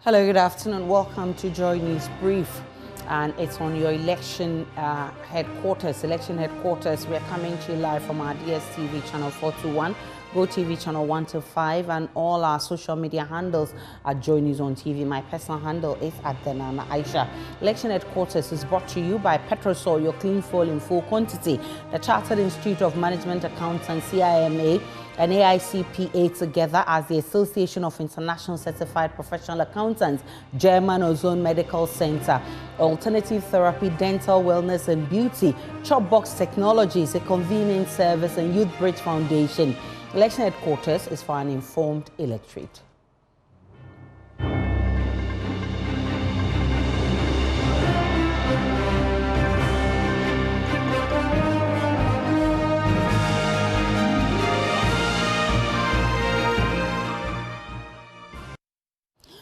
Hello, good afternoon. Welcome to Joy News Brief. And it's on your election headquarters. We're coming to you live from our DSTV channel 421, GoTV channel 125, and all our social media handles at Joy News on TV. My personal handle is at Denana Aisha. Election headquarters is brought to you by Petrosol, your clean fuel in full quantity, the Chartered Institute of Management Accountants, CIMA, and AICPA together as the Association of International Certified Professional Accountants, German Ozone Medical Center, Alternative Therapy, Dental Wellness and Beauty, Chopbox Technologies, a convenient service, and Youth Bridge Foundation. Election headquarters is for an informed electorate.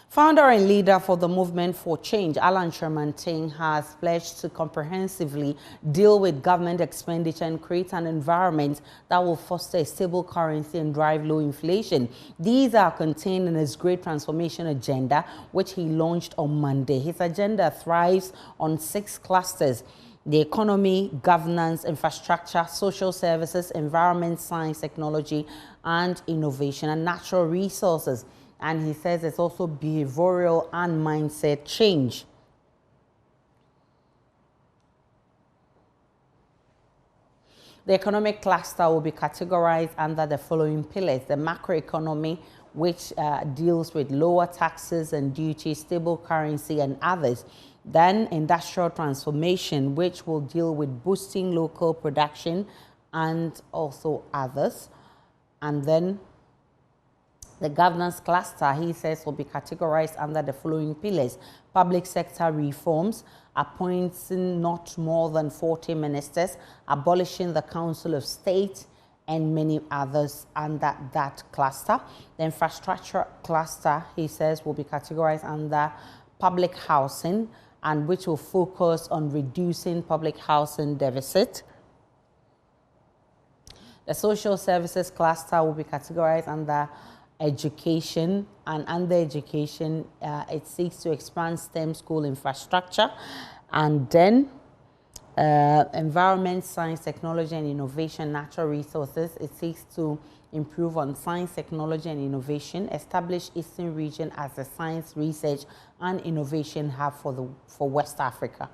Founder and leader for the Movement for Change, Kyerematen, has pledged to comprehensively deal with government expenditure and create an environment that will foster a stable currency and drive low inflation. These are contained in his Great Transformation Agenda, which he launched on Monday. His agenda thrives on 6 clusters: the economy, governance, infrastructure, social services, environment, science, technology, and innovation, and natural resources. And he says it's also behavioral and mindset change. The economic cluster will be categorized under the following pillars: the macroeconomy, which deals with lower taxes and duties, stable currency, and others. Then industrial transformation, which will deal with boosting local production and also others. And then the governance cluster, he says, will be categorized under the following pillars: public sector reforms, appointing not more than 40 ministers, abolishing the Council of State, and many others under that cluster. The infrastructure cluster, he says, will be categorized under public housing, and which will focus on reducing public housing deficit. The social services cluster will be categorized under education, and under education, it seeks to expand STEM school infrastructure. And then environment, science, technology, and innovation, natural resources, it seeks to improve on science, technology, and innovation, establish Eastern region as a science, research, and innovation hub for West Africa.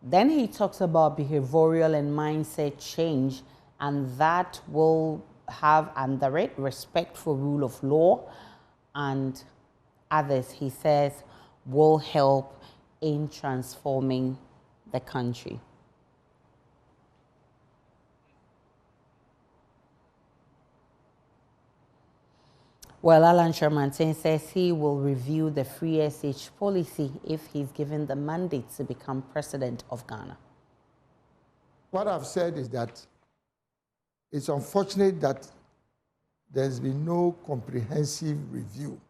Then he talks about behavioral and mindset change, and that will have under it respect for rule of law and others, he says, will help in transforming the country. Well, Kyerematen says he will review the free SH policy if he's given the mandate to become president of Ghana. What I've said is that it's unfortunate that there's been no comprehensive review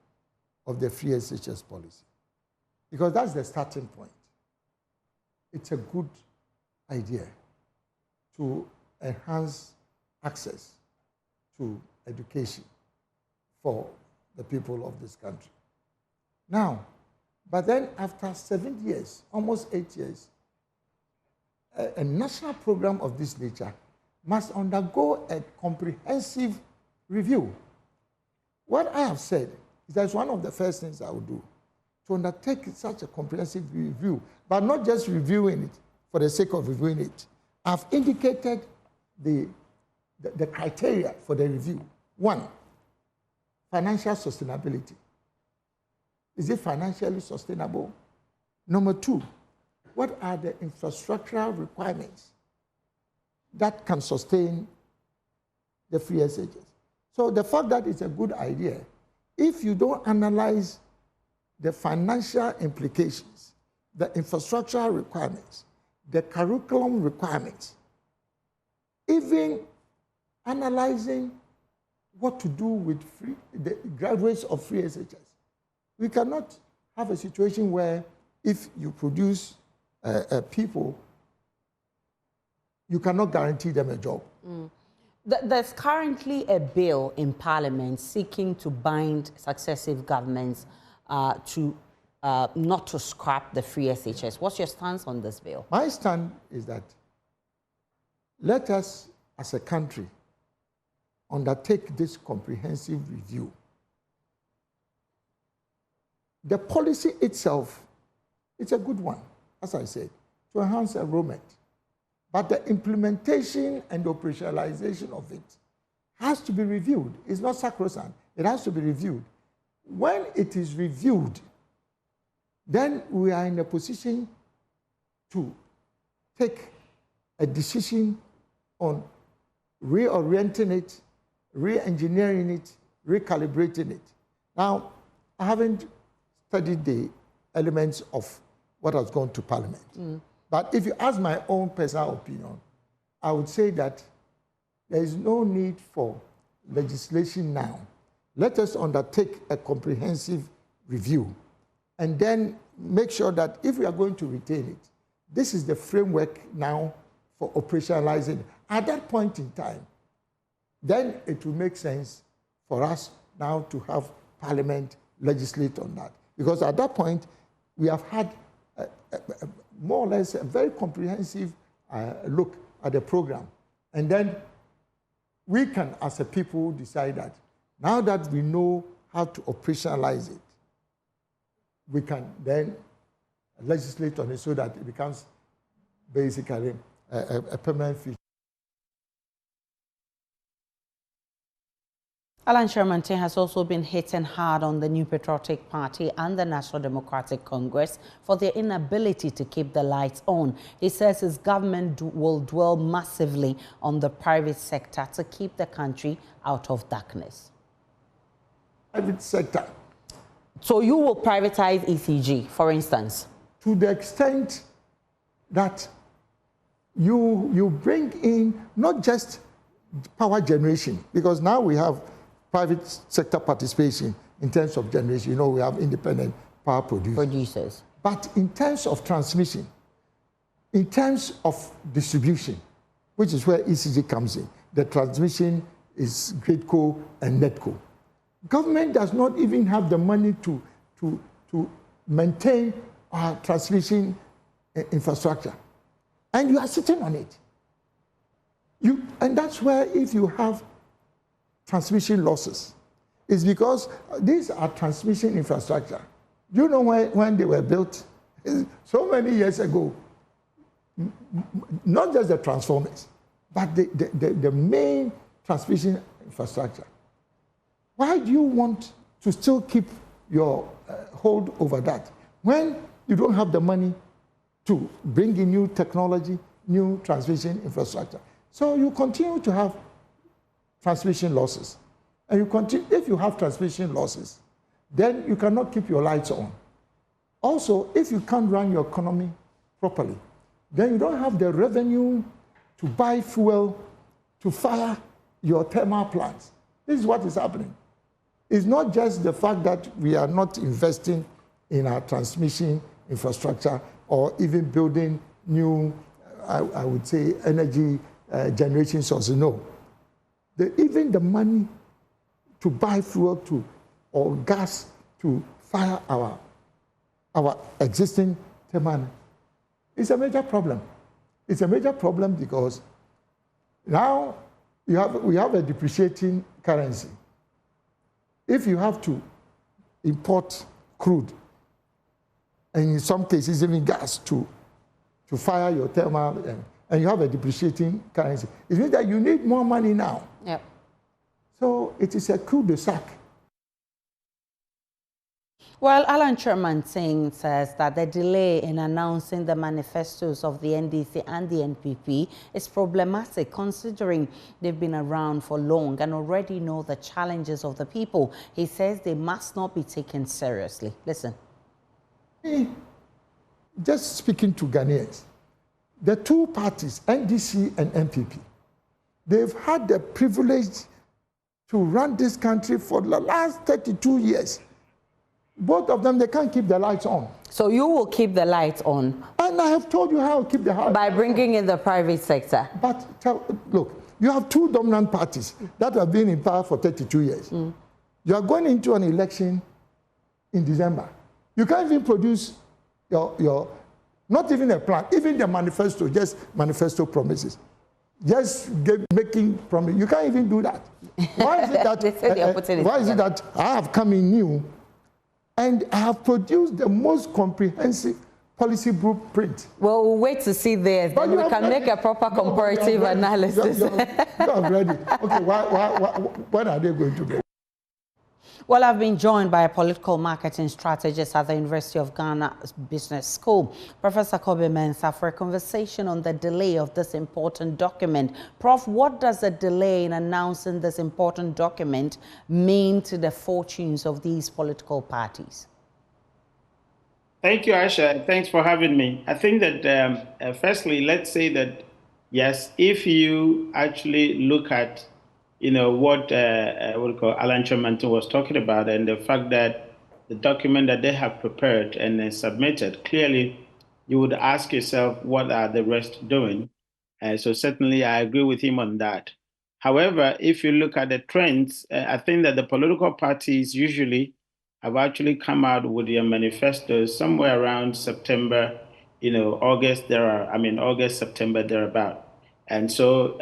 of the free SHS policy, because that's the starting point. It's a good idea to enhance access to education for the people of this country. Now, but then after 7 years, almost 8 years, a national program of this nature must undergo a comprehensive review. What I have said is that's one of the first things I will do, to undertake such a comprehensive review, but not just reviewing it for the sake of reviewing it. I've indicated the criteria for the review. 1, financial sustainability. Is it financially sustainable? Number 2, what are the infrastructural requirements that can sustain the free SHS? So the fact that it's a good idea, if you don't analyze the financial implications, the infrastructural requirements, the curriculum requirements, even analyzing what to do with the graduates of free SHS, we cannot have a situation where if you produce people, you cannot guarantee them a job. There's currently a bill in Parliament seeking to bind successive governments to not to scrap the free SHS. What's your stance on this bill? My stand is that let us, as a country, undertake this comprehensive review. The policy itself, it's a good one, as I said, to enhance enrollment. But the implementation and operationalization of it has to be reviewed. It's not sacrosanct. It has to be reviewed. When it is reviewed, then we are in a position to take a decision on reorienting it, re-engineering it, recalibrating it. Now, I haven't studied the elements of what has gone to Parliament. But if you ask my own personal opinion, I would say that there is no need for legislation now. Let us undertake a comprehensive review and then make sure that if we are going to retain it, this is the framework now for operationalizing it. At that point in time, then it will make sense for us now to have Parliament legislate on that. Because at that point, we have had more or less a very comprehensive look at the program. And then we can, as a people, decide that now that we know how to operationalize it, we can then legislate on it so that it becomes basically a permanent feature. Kyerematen has also been hitting hard on the New Patriotic Party and the National Democratic Congress for their inability to keep the lights on. He says his government will dwell massively on the private sector to keep the country out of darkness. Private sector. So you will privatize ECG, for instance? To the extent that you bring in not just power generation, because now we have private sector participation in terms of generation. You know, we have independent power producers. But in terms of transmission, in terms of distribution, which is where ECG comes in, the transmission is GridCo and NetCo. Government does not even have the money to maintain our transmission infrastructure. And you are sitting on it. And that's where if you have transmission losses, it's because these are transmission infrastructure. Do you know when they were built? So many years ago. Not just the transformers, but the main transmission infrastructure. Why do you want to still keep your hold over that when you don't have the money to bring in new technology, new transmission infrastructure? So you continue to have transmission losses. And you continue, if you have transmission losses, then you cannot keep your lights on. Also, if you can't run your economy properly, then you don't have the revenue to buy fuel to fire your thermal plants. This is what is happening. It's not just the fact that we are not investing in our transmission infrastructure or even building new, I would say, energy generation sources. No. Even the money to buy fuel or gas to fire our existing thermal is a major problem. It's a major problem because now we have a depreciating currency. If you have to import crude, and in some cases even gas to fire your thermal, and you have a depreciating currency, it means that you need more money now. Yep. So it is a cul-de-sac. Well, Kyerematen says that the delay in announcing the manifestos of the NDC and the NPP is problematic, considering they've been around for long and already know the challenges of the people. He says they must not be taken seriously. Listen. Just speaking to Ghanaians, the two parties, NDC and NPP, they've had the privilege to run this country for the last 32 years. Both of them, they can't keep the lights on. So you will keep the lights on? And I have told you how to keep the lights on. By bringing in the private sector. But look, You have two dominant parties that have been in power for 32 years. You are going into an election in December. You can't even produce your not even a plan, even the manifesto, just manifesto promises. Just making promises. You can't even do that. Why is it that I have come in new and I have produced the most comprehensive policy blueprint? Well, we'll wait to see this, then we can make a proper comparative analysis. You have read it. Okay, when are they going to be? Well, I've been joined by a political marketing strategist at the University of Ghana Business School, Professor Kyerematen, for a conversation on the delay of this important document. Prof, what does a delay in announcing this important document mean to the fortunes of these political parties? Thank you, Aisha. Thanks for having me. I think that, firstly, let's say that, yes, if you actually look at what Alan Kyerematen was talking about, and the fact that the document that they have prepared and submitted, clearly you would ask yourself, what are the rest doing? So certainly I agree with him on that. However, if you look at the trends, I think that the political parties usually have actually come out with their manifestos somewhere around September, August, August, September, thereabout. And so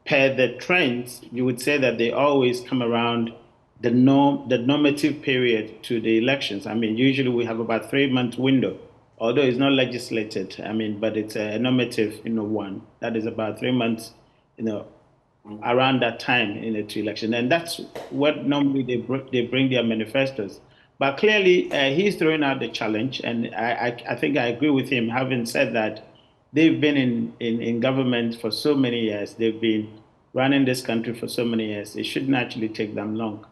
per the trends, you would say that they always come around the normative period to the elections. Usually we have about 3-month window, although it's not legislated. But it's a normative, one that is about 3 months, around that time, to election, and that's what normally they bring their manifestos. But clearly, he's throwing out the challenge, and I think I agree with him, having said that. They've been in government for so many years. They've been running this country for so many years. It shouldn't actually take them long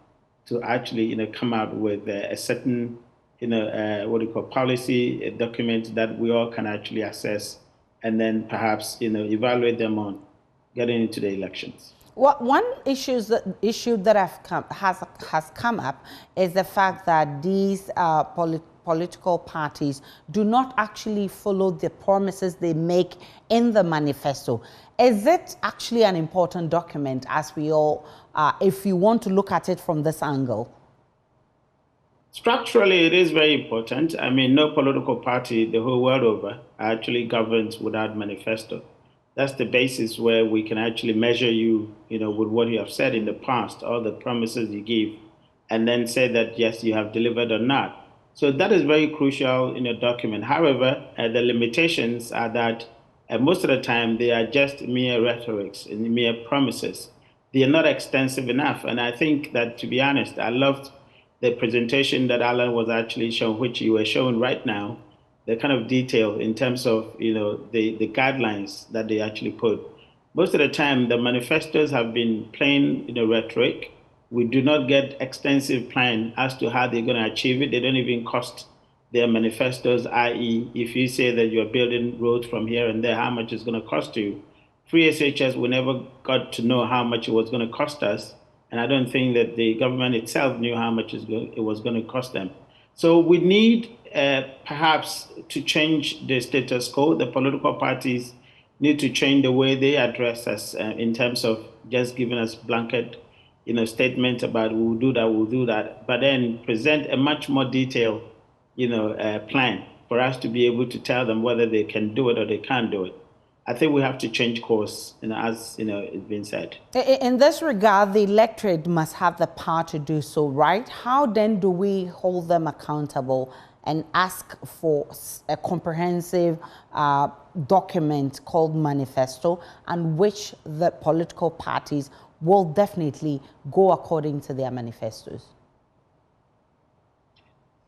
to actually, come out with a certain, policy document that we all can actually assess, and then perhaps, evaluate them on getting into the elections. Well, one issue that has come up is the fact that these political parties do not actually follow the promises they make in the manifesto. Is it actually an important document, as we all, if you want to look at it from this angle? Structurally, it is very important. No political party the whole world over actually governs without manifesto. That's the basis where we can actually measure you, with what you have said in the past, all the promises you give, and then say that, yes, you have delivered or not. So that is very crucial in a document. However, the limitations are that most of the time they are just mere rhetorics and mere promises. They are not extensive enough. And I think that, to be honest, I loved the presentation that Alan was actually showing, which you were showing right now, the kind of detail in terms of, the guidelines that they actually put. Most of the time, the manifestos have been plain, rhetoric. We do not get extensive plan as to how they're going to achieve it. They don't even cost their manifestos, i.e., if you say that you're building roads from here and there, how much it's going to cost you. Free SHS, we never got to know how much it was going to cost us, and I don't think that the government itself knew how much it was going to cost them. So we need perhaps to change the status quo. The political parties need to change the way they address us in terms of just giving us blanket statement about we'll do that, but then present a much more detailed, plan for us to be able to tell them whether they can do it or they can't do it. I think we have to change course, as it's been said. In this regard, the electorate must have the power to do so, right? How then do we hold them accountable and ask for a comprehensive document called Manifesto, and which the political parties will definitely go according to their manifestos?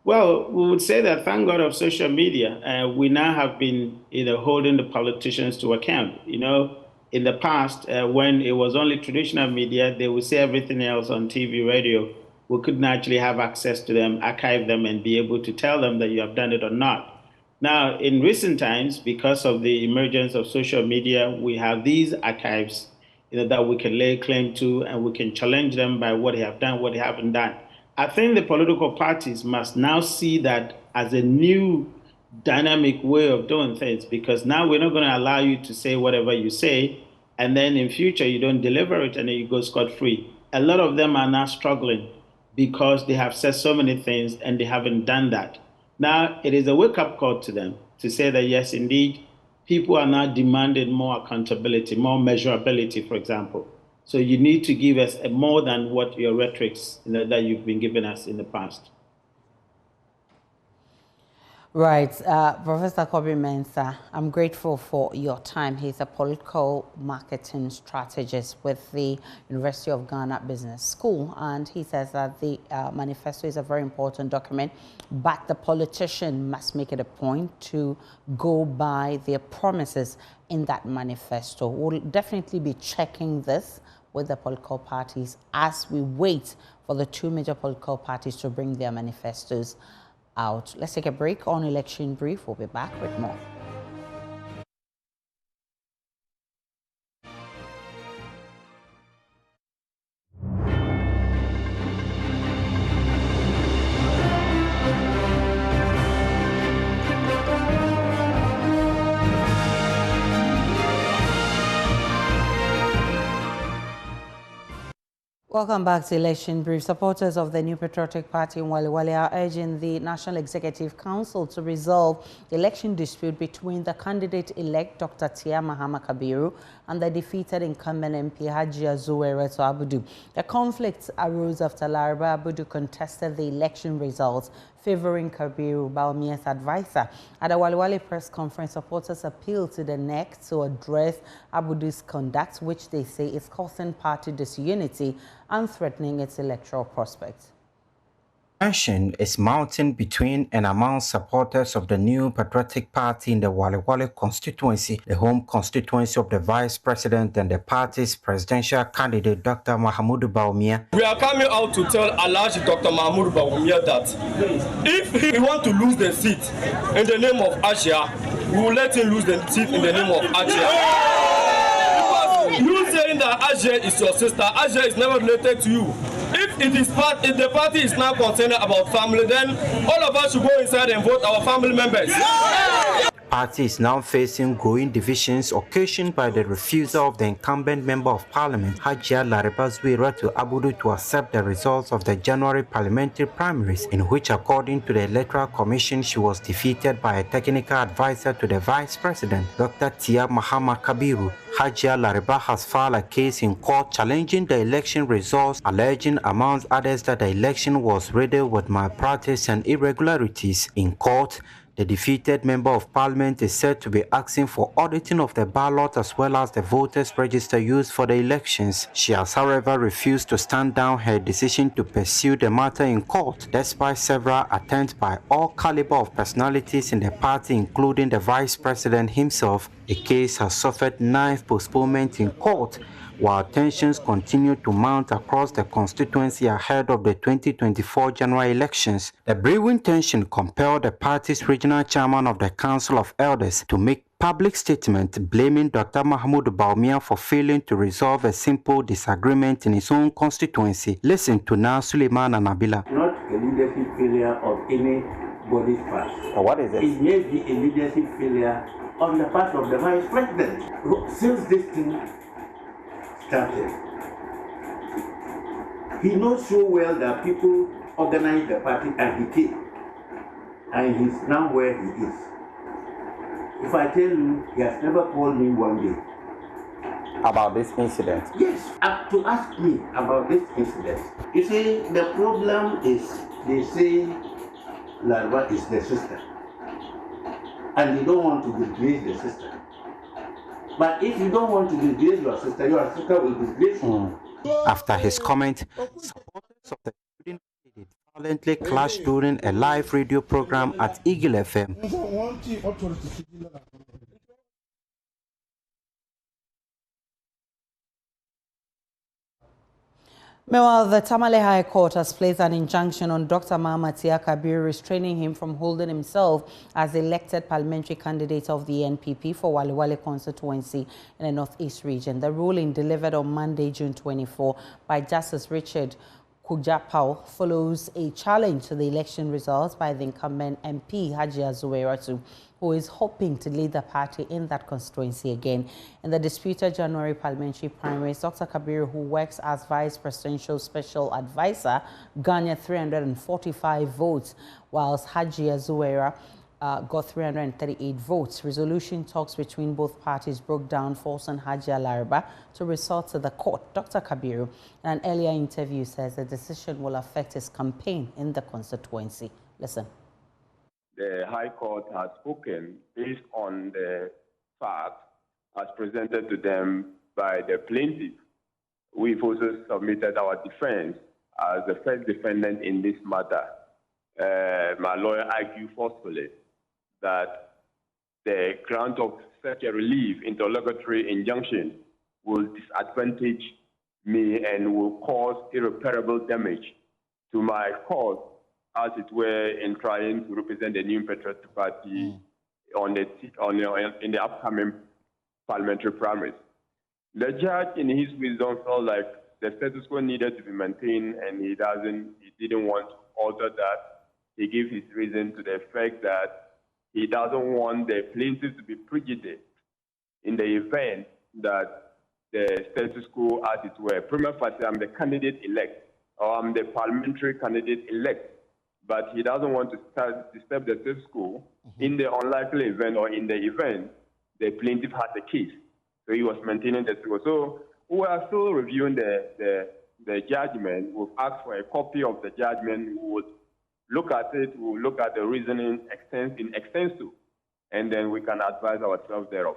Well, we would say that thank God of social media, we now have been holding the politicians to account. In the past, when it was only traditional media, they would say everything else on TV, radio. We couldn't actually have access to them, archive them, and be able to tell them that you have done it or not. Now, in recent times, because of the emergence of social media, we have these archives that we can lay claim to, and we can challenge them by what they have done, what they haven't done. I think the political parties must now see that as a new dynamic way of doing things, because now we're not going to allow you to say whatever you say. and then in future you don't deliver it and then you go scot-free. A lot of them are now struggling because they have said so many things and they haven't done that. Now it is a wake-up call to them to say that yes, indeed, people are now demanding more accountability, more measurability, for example. So you need to give us more than what your rhetorics that you've been giving us in the past. Right. Professor Kobi Mensah, I'm grateful for your time. He's a political marketing strategist with the University of Ghana Business School. And he says that the manifesto is a very important document, but the politician must make it a point to go by their promises in that manifesto. We'll definitely be checking this with the political parties as we wait for the two major political parties to bring their manifestos out. Let's take a break on Election Brief. We'll be back with more. Welcome back to Election Brief. Supporters of the New Patriotic Party in Waliwali are urging the National Executive Council to resolve the election dispute between the candidate-elect Dr. Kyerematen Kabiru and the defeated incumbent MP Hajia Zuwairat Abudu. The conflict arose after Laraba Abudu contested the election results favoring Kabiru, Bawumia's advisor. At a Waliwali press conference, supporters appealed to the NEC to address Abudu's conduct, which they say is causing party disunity and threatening its electoral prospects. Tension is mounting between and among supporters of the New Patriotic Party in the Waliwali constituency, the home constituency of the Vice President and the party's presidential candidate, Dr. Mahamudu Bawumia. We are coming out to tell Alhaji Dr. Mahamudu Bawumia that if he wants to lose the seat in the name of Asia, we will let him lose the seat in the name of Asia. You saying that Asia is your sister, Asia is never related to you. If the party is now concerned about family, then all of us should go inside and vote our family members. The party is now facing growing divisions occasioned by the refusal of the incumbent member of parliament, Hajia Laraba Zuwairat Abudu, to accept the results of the January parliamentary primaries, in which, according to the Electoral Commission, she was defeated by a technical advisor to the Vice President, Dr. Kyerematen Kabiru. Hajia Laraba has filed a case in court challenging the election results, alleging, amongst others, that the election was riddled with malpractice and irregularities. In court, the defeated member of parliament is said to be asking for auditing of the ballot as well as the voters' register used for the elections. She has, however, refused to stand down her decision to pursue the matter in court, despite several attempts by all caliber of personalities in the party, including the vice president himself. The case has suffered 9th postponement in court, while tensions continue to mount across the constituency ahead of the 2024 general elections. The brewing tension compelled the party's regional chairman of the Council of Elders to make public statement blaming Dr. Mahamudu Bawumia for failing to resolve a simple disagreement in his own constituency. Listen to now Suleiman and Nabila. Not a leadership failure of anybody's part. What is it? It may be a leadership failure on the part of the vice president. Since this thing started, he knows so well that people organize the party and he came, and he's now where he is. If I tell you, he has never called me one day About this incident? Yes, to ask me about this incident. You see, the problem is they say Larva is the sister, and you don't want to disgrace the sister. But if you don't want to disgrace your sister will disgrace you. After his comment, supporters of the student violently clashed during a live radio program at Eagle FM. Meanwhile, the Tamale High Court has placed an injunction on Dr. Mahamudu Kabiru, restraining him from holding himself as the elected parliamentary candidate of the NPP for Waliwali constituency in the Northeast region. The ruling, delivered on Monday, June 24, by Justice Richard Kujapao follows a challenge to the election results by the incumbent MP Hajia Zuwairatu, who is hoping to lead the party in that constituency again. In the disputed January parliamentary primaries, Dr. Kabiru, who works as Vice Presidential Special Advisor, garnered 345 votes, whilst Hajia Zuwaira got 338 votes. Resolution talks between both parties broke down, forcing Hajia Lariba to resort to the court. Dr. Kabiru, in an earlier interview, says the decision will affect his campaign in the constituency. Listen. The High Court has spoken based on the facts as presented to them by the plaintiff. We've also submitted our defense as the first defendant in this matter. My lawyer argued forcefully that the grant of such a relief interlocutory injunction will disadvantage me and will cause irreparable damage to my cause, as it were, in trying to represent the New Patriotic Party in the upcoming parliamentary primaries. The judge, in his wisdom, felt like the status quo needed to be maintained, and he didn't want to alter that. He gave his reason to the effect that he doesn't want the plaintiff to be prejudiced in the event that the status quo, as it were, prima facie, I'm the candidate-elect, or I'm the parliamentary candidate-elect, but he doesn't want to disturb the status quo in the unlikely event or in the event the plaintiff has a case. So he was maintaining the status quo. So we are still reviewing the judgment. We've asked for a copy of the judgment. We would look at it, we'll look at the reasoning in extenso, and then we can advise ourselves thereof.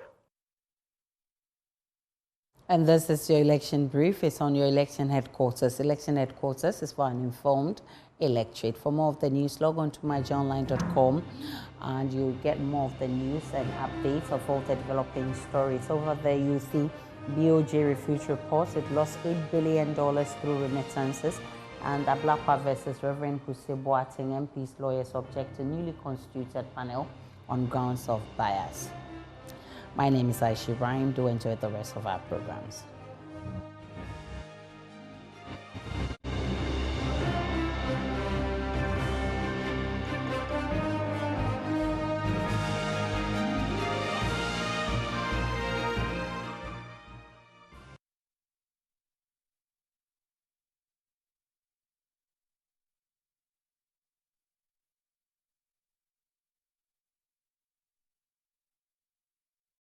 And this is your election brief. It's on your election headquarters. Election headquarters is for an informed electorate. For more of the news, log on to myjournline.com and you'll get more of the news and updates of all the developing stories. Over there, you see BOJ Refuge reports it lost $8 billion through remittances. And Ablakwa versus Reverend Hussein Boateng, MP's lawyers object to newly constituted panel on grounds of bias. My name is Aisha Ibrahim. Do enjoy the rest of our programs.